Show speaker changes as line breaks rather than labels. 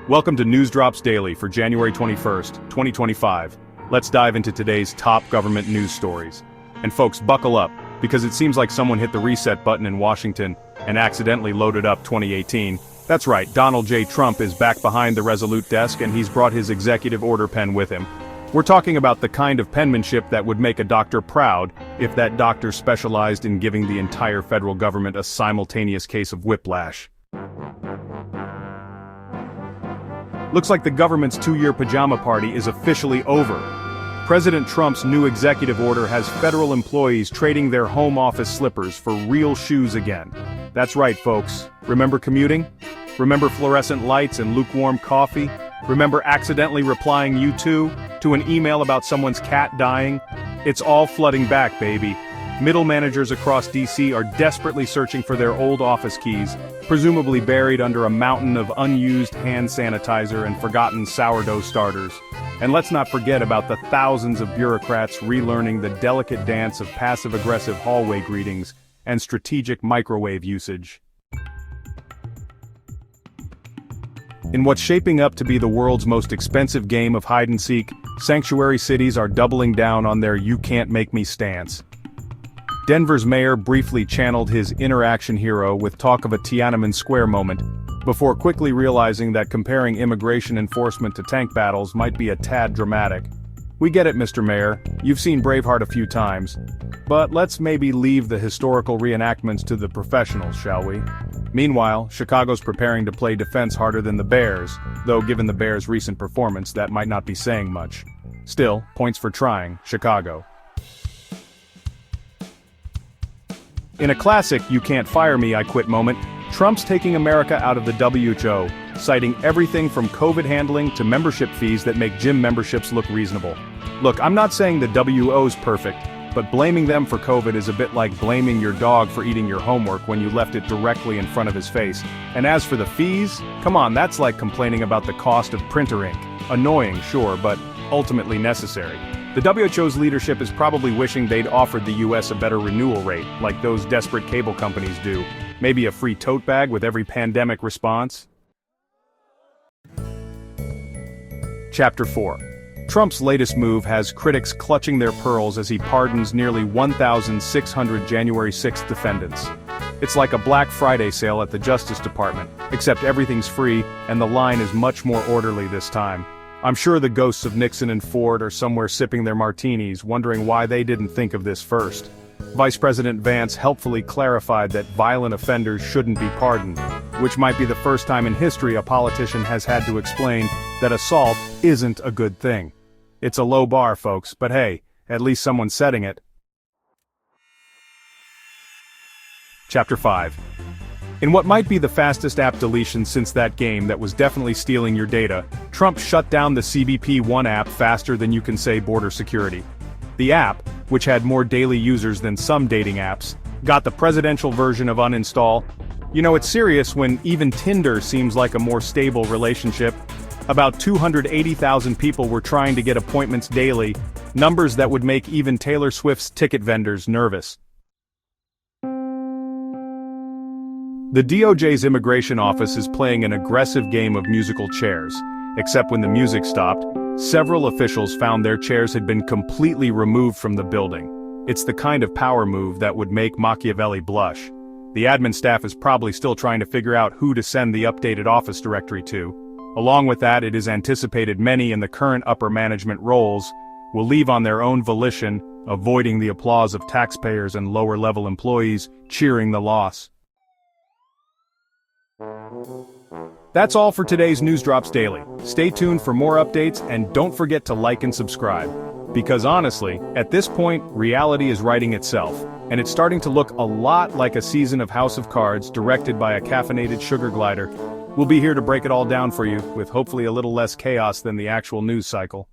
Welcome to Newsdrops Daily for January 21st, 2025. Let's dive into today's top government news stories. And folks, buckle up, because it seems like someone hit the reset button in Washington and accidentally loaded up 2018. That's right, Donald J. Trump is back behind the resolute desk and he's brought his executive order pen with him. We're talking about the kind of penmanship that would make a doctor proud if that doctor specialized in giving the entire federal government a simultaneous case of whiplash. Looks like the government's two-year pajama party is officially over. President Trump's new executive order has federal employees trading their home office slippers for real shoes again. That's right, folks. Remember commuting? Remember fluorescent lights and lukewarm coffee? Remember accidentally replying "you too" to an email about someone's cat dying? It's all flooding back, baby. Middle managers across D.C. are desperately searching for their old office keys, presumably buried under a mountain of unused hand sanitizer and forgotten sourdough starters. And let's not forget about the thousands of bureaucrats relearning the delicate dance of passive-aggressive hallway greetings and strategic microwave usage. In what's shaping up to be the world's most expensive game of hide-and-seek, sanctuary cities are doubling down on their "you can't make me" stance. Denver's mayor briefly channeled his inner action hero with talk of a Tiananmen Square moment, before quickly realizing that comparing immigration enforcement to tank battles might be a tad dramatic. We get it, Mr. Mayor, you've seen Braveheart a few times. But let's maybe leave the historical reenactments to the professionals, shall we? Meanwhile, Chicago's preparing to play defense harder than the Bears, though given the Bears' recent performance that might not be saying much. Still, points for trying, Chicago. In a classic "you can't fire me, I quit" moment, Trump's taking America out of the WHO, citing everything from COVID handling to membership fees that make gym memberships look reasonable. Look, I'm not saying the WO's perfect, but blaming them for COVID is a bit like blaming your dog for eating your homework when you left it directly in front of his face. And as for the fees, come on, that's like complaining about the cost of printer ink. Annoying, sure, but ultimately necessary. The WHO's leadership is probably wishing they'd offered the US a better renewal rate, like those desperate cable companies do. Maybe a free tote bag with every pandemic response? Chapter 4. Trump's latest move has critics clutching their pearls as he pardons nearly 1,600 January 6th defendants. It's like a Black Friday sale at the Justice Department, except everything's free and the line is much more orderly this time. I'm sure the ghosts of Nixon and Ford are somewhere sipping their martinis, wondering why they didn't think of this first. Vice President Vance helpfully clarified that violent offenders shouldn't be pardoned, which might be the first time in history a politician has had to explain that assault isn't a good thing. It's a low bar, folks, but hey, at least someone's setting it. Chapter 5. In what might be the fastest app deletion since that game that was definitely stealing your data, Trump shut down the CBP One app faster than you can say border security. The app, which had more daily users than some dating apps, got the presidential version of uninstall. You know, it's serious when even Tinder seems like a more stable relationship. About 280,000 people were trying to get appointments daily, numbers that would make even Taylor Swift's ticket vendors nervous. The DOJ's immigration office is playing an aggressive game of musical chairs, except when the music stopped, several officials found their chairs had been completely removed from the building. It's the kind of power move that would make Machiavelli blush. The admin staff is probably still trying to figure out who to send the updated office directory to. Along with that, it is anticipated many in the current upper management roles will leave on their own volition, avoiding the applause of taxpayers and lower-level employees cheering the loss. That's all for today's Newsdrops Daily. Stay tuned for more updates and don't forget to like and subscribe. Because honestly, at this point, reality is writing itself, and it's starting to look a lot like a season of House of Cards directed by a caffeinated sugar glider. We'll be here to break it all down for you, with hopefully a little less chaos than the actual news cycle.